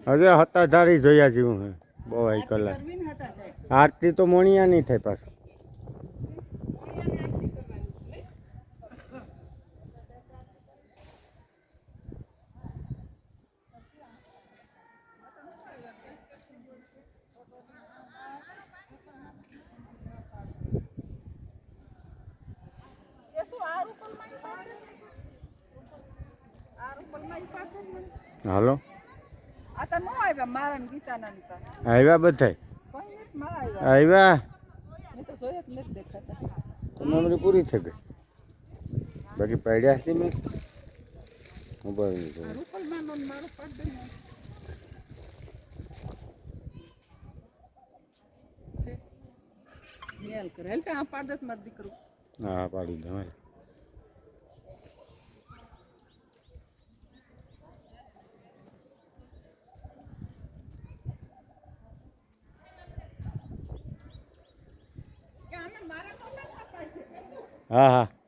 હજે હતાધારી જોયા જેવું હે બહુ આઈ કલાક આરતી તો મોણિયા નહીં થાય પાછું હાલો આવ્યા બધાય આવ્યા તમારી પૂરી થઈ ગઈ બાકી પડ્યા હતી મેં મોબાઈલ હા પાડી દો હા હા